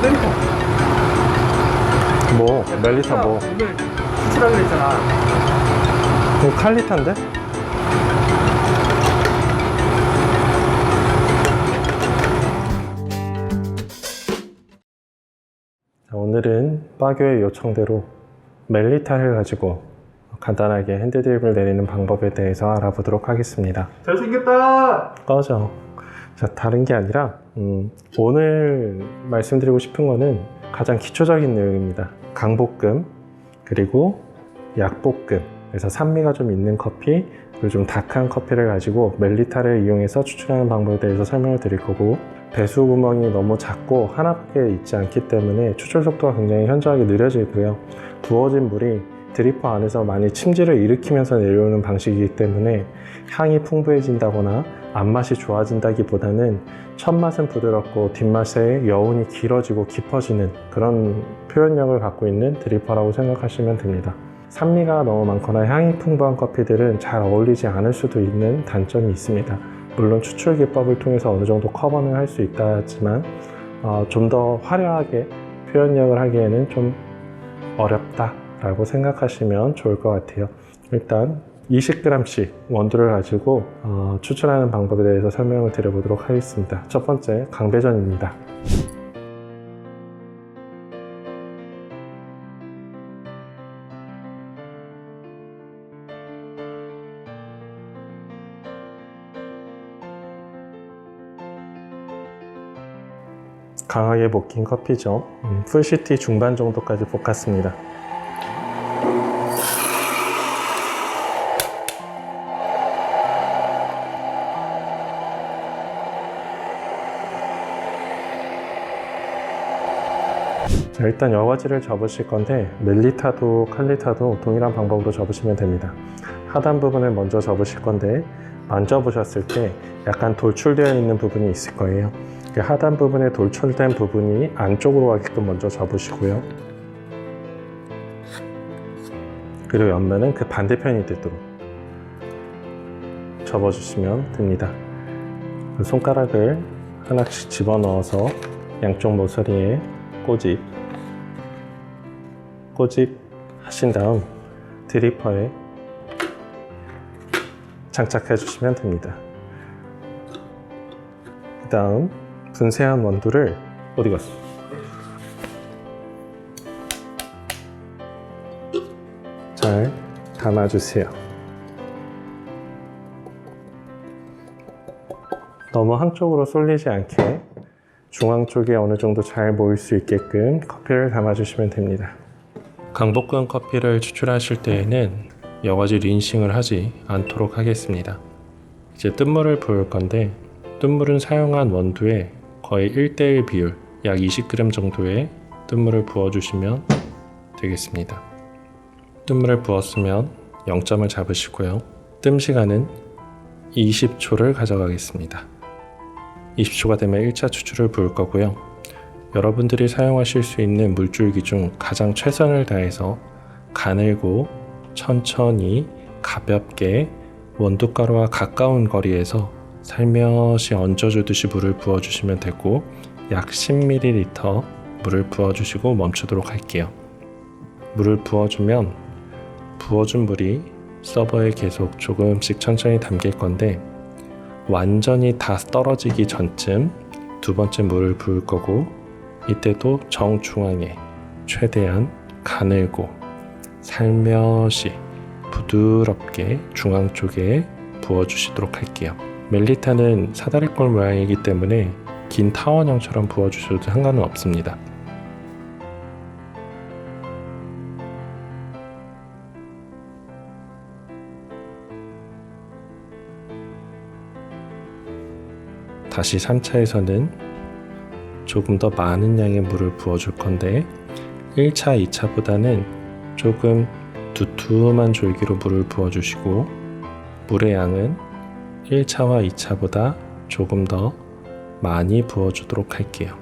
멜리타. 뭐? 멜리타 뭐? 오늘 추출하기로 했잖아. 이거 칼리타인데? 자, 오늘은 빠교의 요청대로 멜리타를 가지고 간단하게 핸드드립을 내리는 방법에 대해서 알아보도록 하겠습니다. 잘생겼다. 꺼져. 자, 다른 게 아니라 오늘 말씀드리고 싶은 거는 가장 기초적인 내용입니다. 강볶음 그리고 약볶음, 그래서 산미가 좀 있는 커피 그리고 좀 dak한 커피를 가지고 멜리타를 이용해서 추출하는 방법에 대해서 설명을 드릴 거고, 배수 구멍이 너무 작고 하나밖에 있지 않기 때문에 추출 속도가 굉장히 현저하게 느려지고요. 부어진 물이 드리퍼 안에서 많이 침질을 일으키면서 내려오는 방식이기 때문에 향이 풍부해진다거나 앞맛이 좋아진다기보다는 첫맛은 부드럽고 뒷맛의 여운이 길어지고 깊어지는 그런 표현력을 갖고 있는 드리퍼라고 생각하시면 됩니다. 산미가 너무 많거나 향이 풍부한 커피들은 잘 어울리지 않을 수도 있는 단점이 있습니다. 물론 추출 기법을 통해서 어느 정도 커버는 할 수 있다지만 좀 더 화려하게 표현력을 하기에는 좀 어렵다 라고 생각하시면 좋을 것 같아요. 일단 20g씩 원두를 가지고 추출하는 방법에 대해서 설명을 드려보도록 하겠습니다. 첫 번째, 강배전입니다. 강하게 볶인 커피죠. 풀시티 중반 정도까지 볶았습니다. 자, 일단 여과지를 접으실 건데 멜리타도 칼리타도 동일한 방법으로 접으시면 됩니다. 하단 부분을 먼저 접으실 건데 만져보셨을 때 약간 돌출되어 있는 부분이 있을 거예요. 그 하단 부분에 돌출된 부분이 안쪽으로 가게끔 먼저 접으시고요. 그리고 옆면은 그 반대편이 되도록 접어주시면 됩니다. 손가락을 하나씩 집어넣어서 양쪽 모서리에 꼬집 하신 다음 드리퍼에 장착해 주시면 됩니다. 그 다음 분쇄한 원두를 어디 갔어? 잘 담아주세요. 너무 한쪽으로 쏠리지 않게 중앙 쪽에 어느 정도 잘 모일 수 있게끔 커피를 담아주시면 됩니다. 강볶음 커피를 추출하실 때에는 여과지 린싱을 하지 않도록 하겠습니다. 이제 뜬물을 부을 건데 뜬물은 사용한 원두의 거의 1:1 비율, 약 20g 정도의 뜬물을 부어주시면 되겠습니다. 뜬물을 부었으면 0점을 잡으시고요. 뜸 시간은 20초를 가져가겠습니다. 20초가 되면 1차 추출을 부을 거고요. 여러분들이 사용하실 수 있는 물줄기 중 가장 최선을 다해서 가늘고 천천히 가볍게 원두가루와 가까운 거리에서 살며시 얹어주듯이 물을 부어주시면 되고, 약 10ml 물을 부어주시고 멈추도록 할게요. 물을 부어주면 부어준 물이 서버에 계속 조금씩 천천히 담길 건데 완전히 다 떨어지기 전쯤 두 번째 물을 부을 거고, 이때도 정중앙에 최대한 가늘고 살며시 부드럽게 중앙 쪽에 부어주시도록 할게요. 멜리타는 사다리꼴 모양이기 때문에 긴 타원형처럼 부어주셔도 상관은 없습니다. 다시 3차에서는 조금 더 많은 양의 물을 부어줄 건데 1차, 2차보다는 조금 두툼한 줄기로 물을 부어주시고, 물의 양은 1차와 2차보다 조금 더 많이 부어주도록 할게요.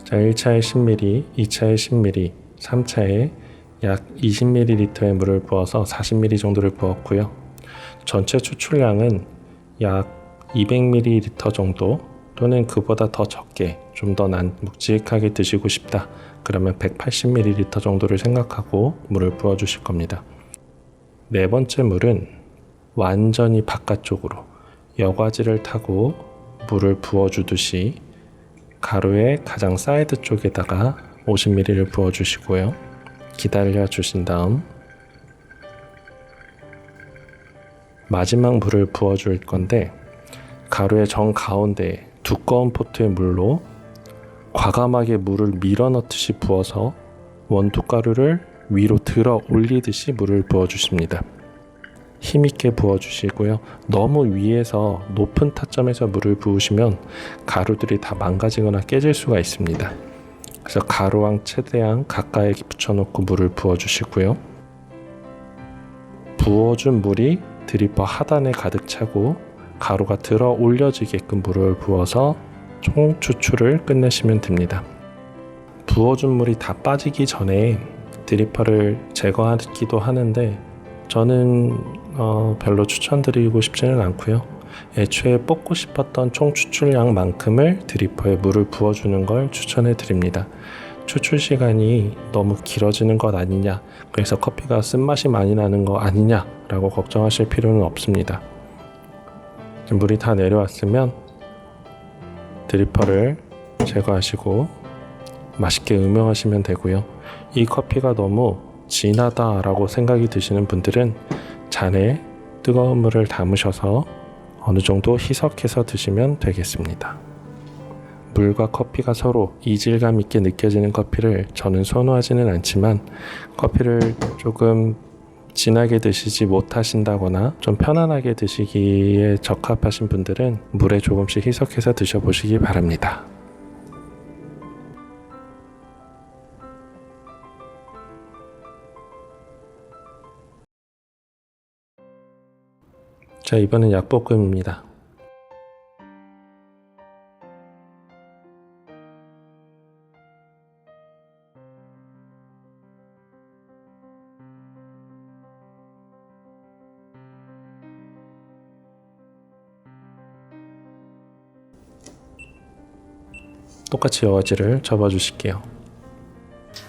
자, 1차에 10ml, 2차에 10ml, 3차에 약 20ml의 물을 부어서 40ml 정도를 부었고요. 전체 추출량은 약 200ml 정도 또는 그보다 더 적게 좀 더 묵직하게 드시고 싶다. 그러면 180ml 정도를 생각하고 물을 부어주실 겁니다. 네 번째 물은 완전히 바깥쪽으로 여과지를 타고 물을 부어주듯이 가루의 가장 사이드 쪽에다가 50ml를 부어주시고요. 기다려 주신 다음 마지막 물을 부어줄 건데 가루의 정 가운데 두꺼운 포트의 물로 과감하게 물을 밀어 넣듯이 부어서 원두가루를 위로 들어 올리듯이 물을 부어주십니다. 힘있게 부어주시고요. 너무 위에서 높은 타점에서 물을 부으시면 가루들이 다 망가지거나 깨질 수가 있습니다. 그래서 가루랑 최대한 가까이 붙여놓고 물을 부어주시고요. 부어준 물이 드리퍼 하단에 가득 차고 가루가 들어 올려지게끔 물을 부어서 총 추출을 끝내시면 됩니다. 부어준 물이 다 빠지기 전에 드리퍼를 제거하기도 하는데 저는 별로 추천드리고 싶지는 않고요. 애초에 뽑고 싶었던 총 추출량만큼을 드리퍼에 물을 부어주는 걸 추천해 드립니다. 추출 시간이 너무 길어지는 것 아니냐, 그래서 커피가 쓴맛이 많이 나는 거 아니냐 라고 걱정하실 필요는 없습니다. 물이 다 내려왔으면 드리퍼를 제거하시고 맛있게 음용하시면 되고요. 이 커피가 너무 진하다 라고 생각이 드시는 분들은 잔에 뜨거운 물을 담으셔서 어느 정도 희석해서 드시면 되겠습니다. 물과 커피가 서로 이질감 있게 느껴지는 커피를 저는 선호하지는 않지만 커피를 조금 진하게 드시지 못하신다거나 좀 편안하게 드시기에 적합하신 분들은 물에 조금씩 희석해서 드셔보시기 바랍니다. 자, 이번엔 약볶음입니다. 똑같이 여과지를 접어주실게요.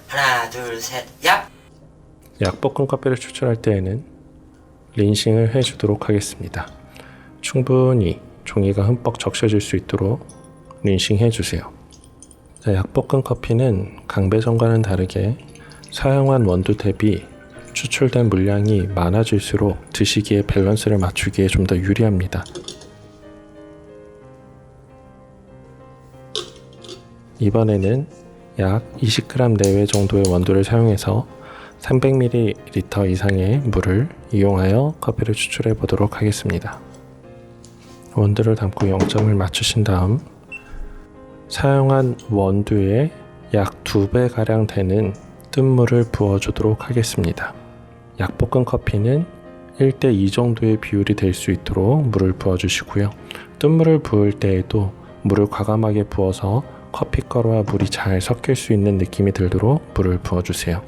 하나, 둘, 셋, 얍! 약볶음 커피를 추출할 때에는 린싱을 해주도록 하겠습니다. 충분히 종이가 흠뻑 적셔질 수 있도록 린싱 해주세요. 자, 약볶음 커피는 강배전과는 다르게 사용한 원두 대비 추출된 물량이 많아질수록 드시기에 밸런스를 맞추기에 좀 더 유리합니다. 이번에는 약 20g 내외 정도의 원두를 사용해서 300ml 이상의 물을 이용하여 커피를 추출해 보도록 하겠습니다. 원두를 담고 0점을 맞추신 다음 사용한 원두의 약 2배가량 되는 뜬물을 부어주도록 하겠습니다. 약볶음 커피는 1:2 정도의 비율이 될 수 있도록 물을 부어주시고요. 뜬물을 부을 때에도 물을 과감하게 부어서 커피가루와 물이 잘 섞일 수 있는 느낌이 들도록 물을 부어주세요.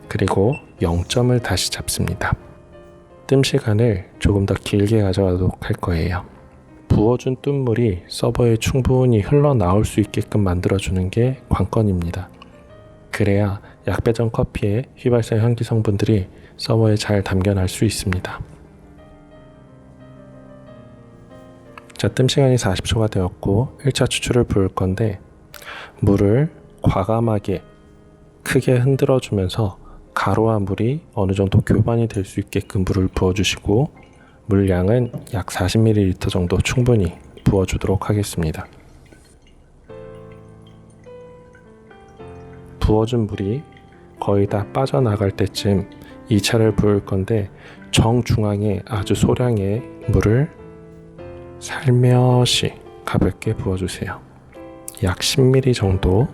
그리고 0점을 다시 잡습니다. 뜸 시간을 조금 더 길게 가져가도록 할 거예요. 부어준 뜬물이 서버에 충분히 흘러나올 수 있게끔 만들어주는 게 관건입니다. 그래야 약배전 커피의 휘발성 향기 성분들이 서버에 잘 담겨날 수 있습니다. 자, 뜸 시간이 40초가 되었고 1차 추출을 부을 건데 물을 과감하게 크게 흔들어 주면서 가루와 물이 어느 정도 교반이 될 수 있게끔 물을 부어주시고 물량은 약 40ml 정도 충분히 부어주도록 하겠습니다. 부어준 물이 거의 다 빠져나갈 때쯤 2차를 부을 건데 정중앙에 아주 소량의 물을 살며시 가볍게 부어주세요. 약 10ml 정도.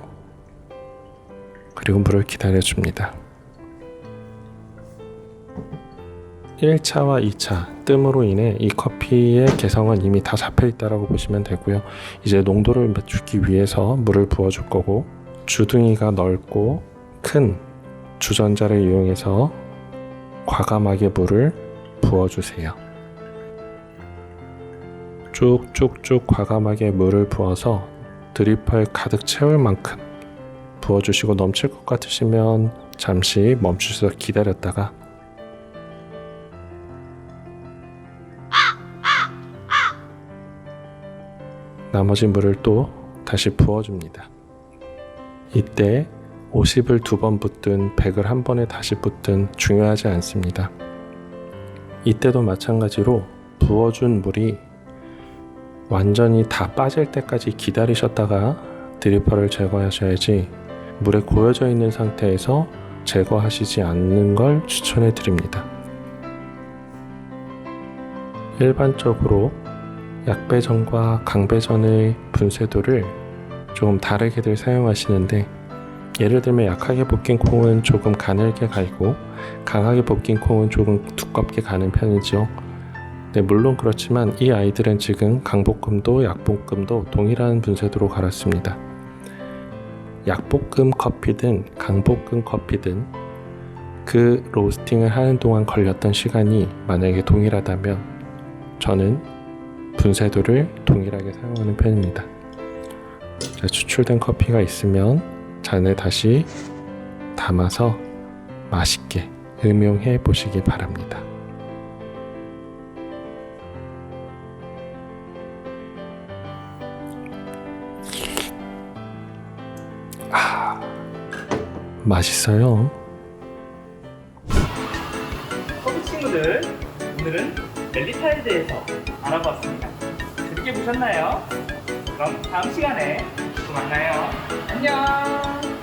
그리고 물을 기다려줍니다. 1차와 2차 뜸으로 인해 이 커피의 개성은 이미 다 잡혀있다고 보시면 되고요. 이제 농도를 맞추기 위해서 물을 부어줄 거고 주둥이가 넓고 큰 주전자를 이용해서 과감하게 물을 부어주세요. 쭉쭉쭉 과감하게 물을 부어서 드리퍼에 가득 채울 만큼 부어주시고 넘칠 것 같으시면 잠시 멈추셔서 기다렸다가 나머지 물을 또 다시 부어줍니다. 이때 50을 2번 붓든 100을 한 번에 다시 붓든 중요하지 않습니다. 이때도 마찬가지로 부어준 물이 완전히 다 빠질 때까지 기다리셨다가 드리퍼를 제거하셔야지 물에 고여져 있는 상태에서 제거하시지 않는 걸 추천해 드립니다. 일반적으로 약배전과 강배전의 분쇄도를 조금 다르게들 사용하시는데, 예를 들면 약하게 볶인 콩은 조금 가늘게 갈고 강하게 볶인 콩은 조금 두껍게 가는 편이죠. 네, 물론 그렇지만 이 아이들은 지금 강볶음도 약볶음도 동일한 분쇄도로 갈았습니다. 약볶음 커피든 강볶음 커피든 그 로스팅을 하는 동안 걸렸던 시간이 만약에 동일하다면 저는 분쇄도를 동일하게 사용하는 편입니다. 자, 추출된 커피가 있으면 잔에 다시 담아서 맛있게 음용해 보시기 바랍니다. 맛있어요. 커피 친구들, 오늘은 멜리타에 대해서 알아보았습니다. 재밌게 보셨나요? 그럼 다음 시간에 또 만나요. 안녕.